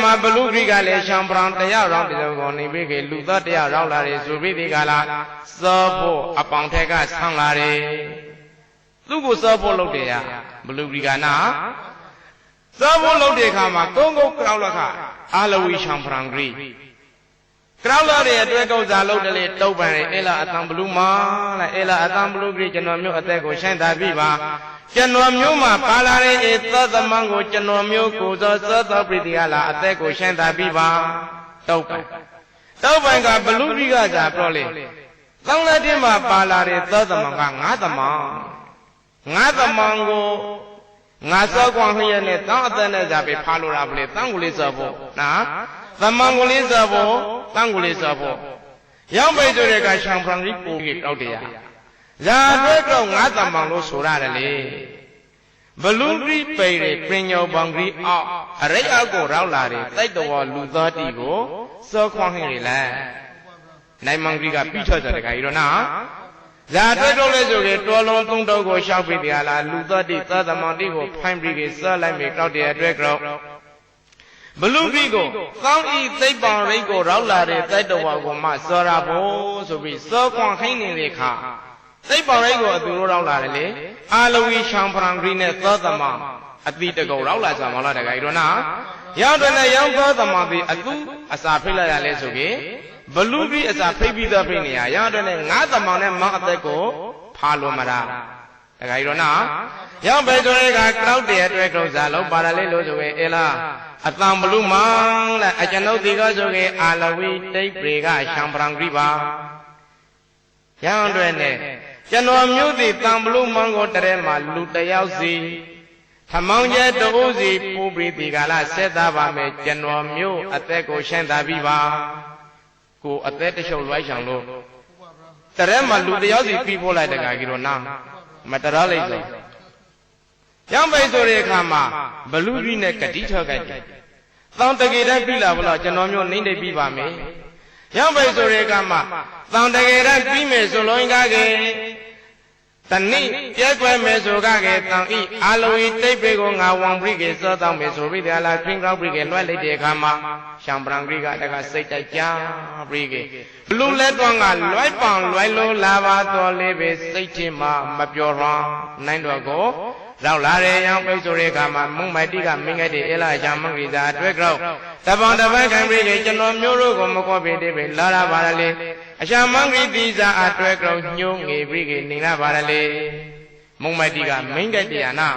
မှာဘလူဂရိကလည်းရှံပရံတရားရောင်းတရားကိုနေပြီးကလူသားတရားရောင်းလာတယ်ဆိုပြီးဒီကလာစောဖို့အပေါင်ထက်ကဆန်းလာတယ်သူ့ကိုစောဖို့လုပ်တယ်ရဘလူဂရိကနာစောဖို့လုပ်တဲ့အခါမှာကုန်းကုန်းကြောက်လခအာလဝီရှံပရံဂရိကြောက်လာတဲ့အတွက်ကုစားလုပ်တယ်လေတုတ်ပန်တယ်အဲ့လာအတန်ဘလူမာလားအဲ့လာအတန်ဘလူဂရိကျွန်တော်မျိုးအသက်ကိုရှင်းတာပြီပါကျွန်တော်မျိုးမှာပါလာတဲ့ဧသသမန်ကိုကျွန်တော်မျိုးကိုသောသောသောပရိတိကလာအသက်ကိုရှင်းတာပြီးပါတောက်ပိုင်ကဘလူရိကသာပြောလေသောလက်တင်းမှာပါလာတဲ့သောသမန်ကငါးသမန်ကိုငါစောကွန်လျက်နဲ့တောင်းအသက်နဲ့သာပဲဖားလို့ရပါလေတန်းကိုလေးစောဖို့နော်သမန်ကိုလေးစောဖို့တန်းကိုလေးစောဖို့ရောက်ပြီဆိုတဲ့ကရှံဖရန်ကြီးကိုတောက်တရားဇာတွေ့တော့ငါသမန်လို့ဆိုရတယ်လေဘလူဂရိပိရပညောဘောင်ဂရိအောက်အရိတ်အောက်ကိုရောက်လာတယ်တိုက်တော်လူသားတီကိုစောခွန်ဟင်းလေနိုင်မန်ဂရိကပြီးထွက်ကြတဲ့ခါကြီးတော့နော်ဇာတွေ့တော့လဲဆိုကြတော်လုံးသုံးတော့ကိုရှောက်ပြီးတရားလားလူသားတီသသမန်တီကိုဖိုင်းပြီးကြီးစောလိုက်ပြီးတောက်တဲ့အတွက်ကြောင့်ဘလူဂရိကိုကောင်းဤသိပ္ပံရိတ်ကိုရောက်လာတဲ့တိုက်တော်ကိုမှစောရဖို့ဆိုပြီးစောခွန်ဟင်းနေတဲ့ခါသိပ္ပံရိတ်ကိုအတူရောရောက်လာတယ်လေအာလဝီရှံဖရံဂရိနဲ့သောသမအတိတကုံရောက်လာကြမှာလားတခါကြီးတော့နော်ရောက်တယ်နဲ့ရောက်သောသမပြီးအတူအစာဖိတ်လိုက်ရလဲဆိုပြီးဘလူဂရိအစာဖိတ်ပြီးတော့ဖိတ်နေရရောက်တယ်နဲ့ငါးသမနဲ့မောင်အသက်ကိုဖာလို့မလားတခါကြီးတော့နော်ရောက်ပဲဆိုရဲကကောက်တဲ့အတွက်ကုစားလုံးပါရလေးလို့ဆိုရင်အေလားအတံဘလူမောင်လဲအကျွန်ုပ်ဒီကဆိုရင်အာလဝီတိတ်ပေကရှံဖရံဂရိပါရောက်တယ်နဲ့ကျွန်တော်မျိုးသည်တံဘလူမောင်ကိုတရဲမှာလူတယောက်စီထမောင်ကျဲတူစီပူပြီးဒီကလာဆက်သားပါမယ်ကျွန်တော်မျိုးအသက်ကိုရှင်းသားပြီးပါကိုအသက်တရှုပ်လွှဲချောင်လို့တရဲမှာလူတယောက်စီပြီးဖို့လိုက်တကကြီးတော့နာမတရလိုက်ဆိုရောက်ပြီဆိုတဲ့အခါမှာဘလူကြီးနဲ့ဂတိထောက်ကြတယ်တောင်းတကေတဲ့ပြီးလာဘလို့ကျွန်တော်မျိုးနှိမ့်နေပြီးပါမယ်ရောက်ပြီဆိုတဲ့အခါမှာတောင်းတကေတဲ့ပြီးမယ်ဆိုလို့ကားကေတဏိပြဲကွယ်မယ်ဆိုကားကေတောင်းဤအာလဝီတိတ်ပေကိုငါဝံပရိကေစောတောင်းမယ်ဆိုပြီးတယ်လားခင်းကောက်ပရိကေလွှဲလိုက်တဲ့အခါမှာရှံပရံဂရိကတကစိတ်တိုက်ကြပရိကေဘလူလက်တော်ကလွှဲပံလွှဲလို့လာပါတော်လေးပဲစိတ်ချင်းမှမပြောရမ်းနိုင်တော့ကိုရောက်လာတဲ့ရောင်ပိတ်ဆိုတဲ့အခါမှာမုံမိုက်တိကမင်းငယ်တဲ့အေလာရှာမင်္ဂရိသာအတွက်ကြောက်တပံတပန်းခံပြီးလေကျွန်တော်မျိုးတို့ကိုမကောပြတဲ့ပဲလာရပါလေအရှာမင်္ဂရိတိစာအတွက်ကြောက်ညှိုးငေပြီးကနေလာပါလေမုံမိုက်တိကမင်းငယ်တရားနာ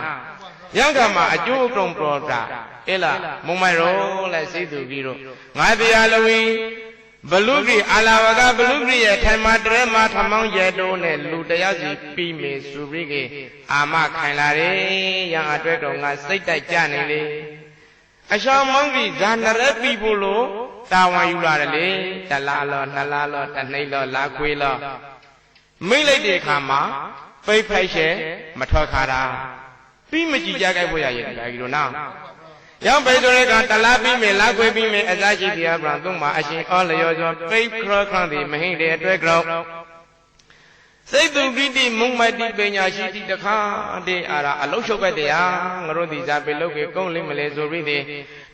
ရံကမှာအကျိုးအကုန်ပရောတာအေလာမုံမိုက်ရောလဲစိတ်သူပြီးတော့ငါတရားလဝီဘလူဂရိအာလာဝကဘလူဂရိရဲ့ထိုင်မှာတရဲမှာထမောင်းရဲတိုးနဲ့လူတယောက်စီပြီးမေစုပြီးကအာမခိုင်လာတယ်ရံအတွက်တော့ငါစိတ်တိုက်ကြနေလေအရှောင်းမောင်းကြီးဇာနရဲပြီးဖို့လို့တာဝန်ယူလာတယ်လေတလားလောနှစ်လားလောတနှိမ့်လောလာခွေးလောမိတ်လိုက်တဲ့အခါမှာပိတ်ဖိုက်ရှဲမထွက်ခါတာပြီးမကြည့်ကြကြဖို့ရရဲ့တခါကြီးတော့နော်ရောက်ပြီဆိုတဲ့ကတလားပြီးမယ်လားခွေးပြီးမယ်အစရှိတရားပြန်သုံးမှာအရှင်ဩလျောကျော်ပိတ်ခရခန့်ဒီမဟိတဲ့အတွက်ကြောင့်စိတ်သူကိတိမုံမတိပညာရှိတိတခါတည်းအာရအလုရှုပ်ပဲတရားငါတို့ဒီစားပေလုတ်ကေကုန်းလိမ့်မလဲဆိုပြီးဒီ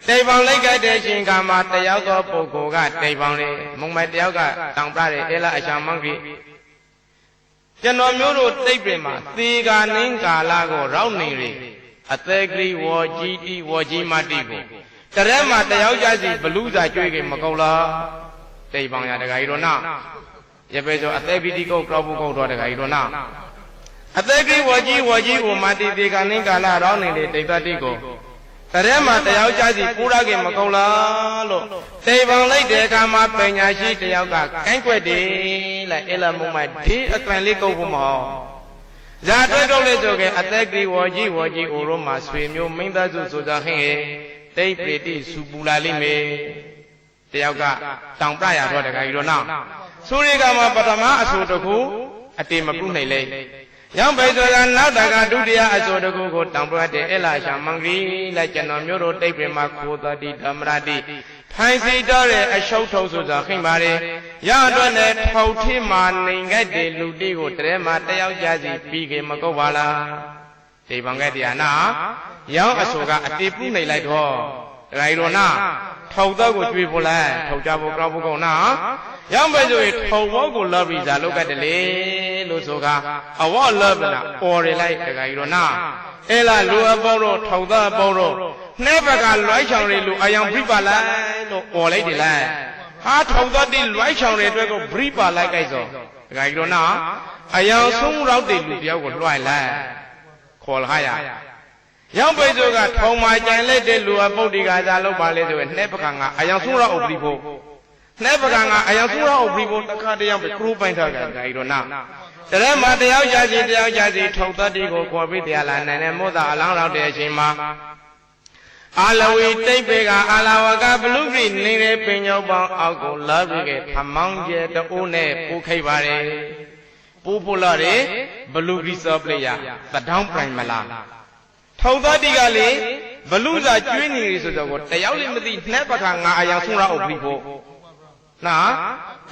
တိမ်ပေါင်လိုက်ကြတဲ့ရှင်ကမှာတယောက်သောပုဂ္ဂိုလ်ကတိမ်ပေါင်လေမုံမတယောက်ကတောင်ပြတဲ့အေလာအရှာမင်္ဂရိကျွန်တော်မျိုးတို့တိတ်ပင်မှာသေကာနှင်းကာလကိုရောက်နေလေအသက်ဂရိဝေါ်ကြီးတိဝေါ်ကြီးမတိကိုတရဲမှာတယောက်ကြစီဘလူးစာကျွေးခင်မကုန်လားတိမ်ပေါင်ရတခါကြီးတော့နာရပဲဆိုအသက်ပိတိကုတ်ကောက်ဖို့ကောက်တော့တခါကြီးတော့နာအသက်ဂရိဝေါ်ကြီးကိုမတိသေကာနှင်းကာလရောက်နေလေတိတ်တတိကိုတရဲမှာတယောက်ကြစီပူရခင်မကုန်လားလို့တိမ်ပေါင်လိုက်တဲ့အခါမှာပညာရှိတယောက်ကကိုင်းကွက်တယ်လိုက်အဲ့လာမုံမဒီအကွန်လေးကုတ်ဖို့မဟုတ်ဇာတွေ့တော့လေဆိုကအသက်ကြီးဝေါ်ကြီးအိုရောမှာဆွေမျိုးမိန်းသားစုဆိုကြဟင်းရဲ့တိတ်ပေတိစူပူလာလိမ့်မယ်တယောက်ကတောင်ပြရတော့တခါကြီးတော့နောက်ဆိုရီကမှာပထမအဆိုတခုအတေမပုနိုင်လေရောက်ပဲဆိုတာနောက်တကဒုတိယအဆိုတခုကိုတောင်ပြတဲ့အဲ့လာရှာမင်္ဂရိလိုက်ကျွန်တော်မျိုးတို့တိတ်ပင်မှာခိုးတော်တိဓမ္မရတိထိုင်စီတော့တဲ့အရှုပ်ထုံးဆိုကြခိမ့်ပါလေရအတွက်နဲ့ထောက်ထင်းမှာနေခဲ့တဲ့လူတိကိုတရဲမှာတယောက်ကြစီပြီးခင်မကုတ်ပါလားဒီဘံကဲတရားနာရောင်းအဆိုကအတေပုနိုင်လိုက်တော့ ရိုင်ရောနာထောက်တော့ကိုကျွေးဖို့လဲထောက်ကြဖို့ကောက်ဖို့ကောနာရောက်ပဲဆိုရင်ထောက်ဘောကိုလော်ပြီးစားလောက်ကတည်းလေလို့ဆိုကအဝလော်ပနာအော်ရလိုက်တခါကြီးတော့နာအဲ့လားလူအပေါင်းတော့ထောက်တော့အပေါင်းတော့နှဲဘက်ကလွိုင်းချောင်တွေလူအယောင်ပြပါလိုက်လို့အော်လိုက်တယ်လားဟာထောက်တော့ဒီလွိုင်းချောင်တွေအတွက်ကိုပြပါလိုက်ကြိုက်စောတခါကြီးတော့နာအယောင်ဆုံးရောက်တဲ့လူတယောက်ကိုလွှိုင်းလိုက်ခေါ်လာရရောက်ပဲဆိုကထုံမာကြံလိုက်တဲ့လူအပုတ်ဒီကစားလို့ပါလေဆိုရင်နှဲပကံကအယောင်ဆုံးရောက်ဥပ္ပိဖို့နှဲပကံကအယောင်ဆုံးရောက်ဥပ္ပိဖို့တခါတယောက်ပဲခရူးပိုင်ထားကြတယ်တော့နာတရဲမှာတယောက်ကြစီထုံတတ်ဒီကိုခေါ်ပြီးတရားလာနိုင်တဲ့မို့သာအလောင်းရောက်တဲ့အချိန်မှာအာလဝီတိတ်ပေကအာလဝကဘလူဂရိနေတဲ့ပင်ညောပေါင်းအောက်ကိုလာပြီးကထမောင်းကျဲတူနဲ့ပူခိတ်ပါတယ်ပူဖို့လာတယ်ဘလူဂရိစောပလေယာသတောင်းပြိုင်မလားထောက်သားတိကလေဘလူစာကျွေးနေပြီဆိုတော့တယောက်လည်းမသိနှက်ပခါငါအယောင်ဆုံးရအောင်ပြီးဖို့နာ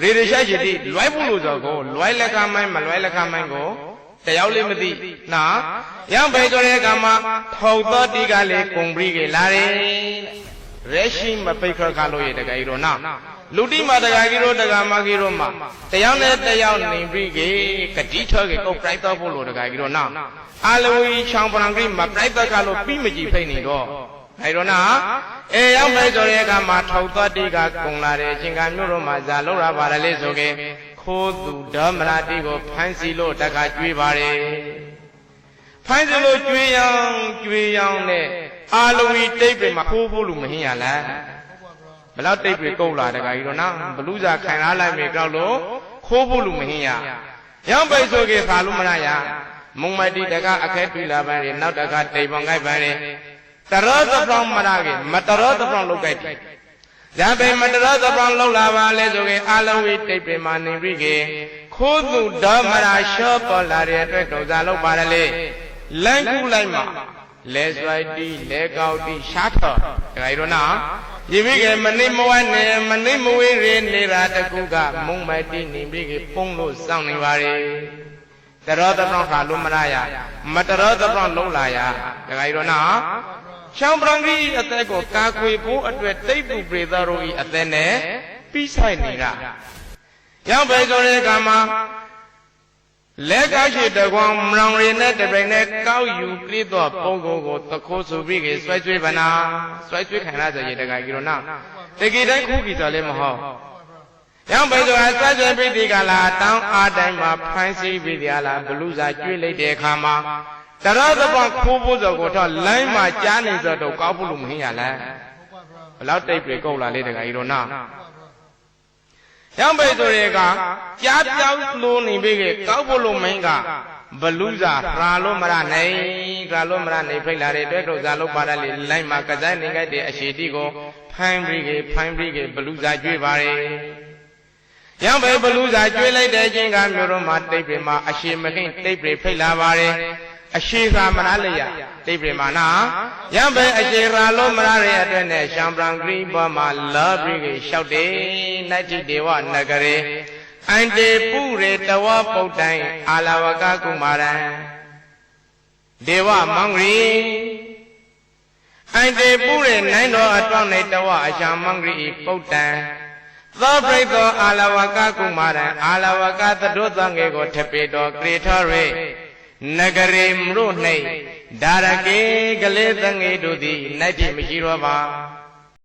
ရေရရှိရှိတိလွိုင်းဖို့လို့ဆိုတော့လွိုင်းလက်ခမိုင်းမလွိုင်းလက်ခမိုင်းကိုတယောက်လည်းမသိနာရံပဲဆိုတဲ့ကမှာထောက်သားတိကလေကုံပြီးကြလာတယ်ရဲရှိမပိတ်ခခလို့ရတကယ်တော့နာလူတိမတကကြီးတို့တကမကြီးတို့မှာတယောက်နဲ့တယောက်နေပြီးကြကတိထောကေကိုပြိုက်တော့ဖို့လို့တကကြီးတို့နာအာလဝီချောင်းပရံကိမပြိုက်တကလို့ပြီးမကြည့်ဖိနေတော့အဲတော့နာအေရောက်မယ်ဆိုတဲ့အခါမှာထောက်သွားတိကကုံလာတဲ့အချိန်ကမြို့တော်မှာဇာလောက်ရပါတယ်လေဆိုကေခိုးသူဓမ္မရာတိကိုဖမ်းဆီးလို့တကကျွေးပါတယ်ဖမ်းဆီးလို့ကျွေးရောင်းနဲ့အာလဝီတိတ်တွေမှာခိုးဖို့လူမဟင်းရလားဘလောက်တိတ်တွေကုတ်လာတကကြီးတော့နာဘလူးစာခံရလိုက်မယ်ကြောက်လို့ခိုးဖို့လူမဟင်းရရောက်ပဲဆိုကေခါလို့မရမုံမတိတကအခက်တွေ့လာပန်းလေနောက်တကတိမ်ပေါင်ကြိုက်ပန်းလေတရောသပောင်းမရကေမတရောသပောင်းလောက်ကြိုက်တယ်ဇာပေမတရောသပောင်းလောက်လာပါလေဆိုကေအာလဝီတိတ်ပင်မာနေပြီကေခိုးသူဓမ္မရာရှောပေါ်လာတဲ့အတွက်တော့ဇာလောက်ပါတယ်လေလန်ကူလိုက်မှာလဲစွိုက်တီလဲကောက်တီရှားထော်ဒါကြိုနာဒီမိကေမနိမဝနဲ့မနိမဝေးရနေတာတကူကမုံမတိနေပြီကေပုံလို့စောင့်နေပါလေတရောတပံခါလုံးမရရမတရောတပံလုံးလာရတခါကြီးတော့နာရှောင်းပရံကြီးအသက်ကိုကာကွယ်ဖို့အတွက်တိတ်ပူပရိသတို့ဤအသက်နဲ့ပြီးဆိုင်နေတာရောက်ပဲဆိုတဲ့အခါမှာလက်ကောက်ရှိတကွန်မရောင်ရည်နဲ့တပိန်နဲ့ကောက်ယူပြီးတော့ပုံကိုတခိုးဆိုပြီးကဆွဲကျွေးဗနာဆွဲကျွေးခံရဆိုရင်တခါကြီးတော့နာတကယ်တိုင်းခုကြီးဆိုလည်းမဟုတ်ရောက်ပဲဆိုအစစပိတိကလာတောင်းအားတိုင်းမှာဖမ်းဆီးပြီးကြလားဘလူစာကျွေးလိုက်တဲ့အခါမှာတရသပခိုးဖို့ဆိုတော့လိုင်းမှာကြားနေဆိုတော့ကောက်ဖို့လို့မဟင်းရလားဘလောက်တိတ်ပြေကုတ်လာလေတခါကြီးတော့နာရောက်ပဲဆိုတဲ့ကကြားပြောင်းလို့နေပြီကကောက်ဖို့လို့မင်းကဘလူစာရာလို့မရနိုင်ကြလို့မရနိုင်ဖိတ်လာတဲ့အတွက်တော့ဇာလို့ပါရလေလိုင်းမှာကစားနေခဲ့တဲ့အရှိတိကိုဖိုင်းပြီးကဘလူစာကျွေးပါတယ်ရောက်ပဲဘလူးစာကျွေးလိုက်တဲ့ချင်းကမြို့တော်မှာတိတ်ပြေမှာအရှိမခင်တိတ်ပြေဖိတ်လာပါတယ်အရှိကမရလျက်တိတ်ပြေမှာနာရောက်ပဲအရှိရာလို့မရတဲ့အတွက်နဲ့ရှံပရံဂရိဘောမှာလာပြီးကလျှောက်တယ်နတ္တိဒေဝနဂရေအန္တေပုရေတဝပုတ်တိုင်အာလဝကကုမာရံဒေဝမောင်ဂရီအန္တေပုရေနိုင်တော်အတောင်းနေတဝအရှာမောင်ဂရီပုတ်တံသောပရိသောအာလဝကကုမာရံအာလဝကသတုသံငေကိုထပေတော်ကရေထောရေနဂရေမရုနှိဒါရကေကလေးသံငေတို့သည်နိုင်တိမရှိတော့ပါ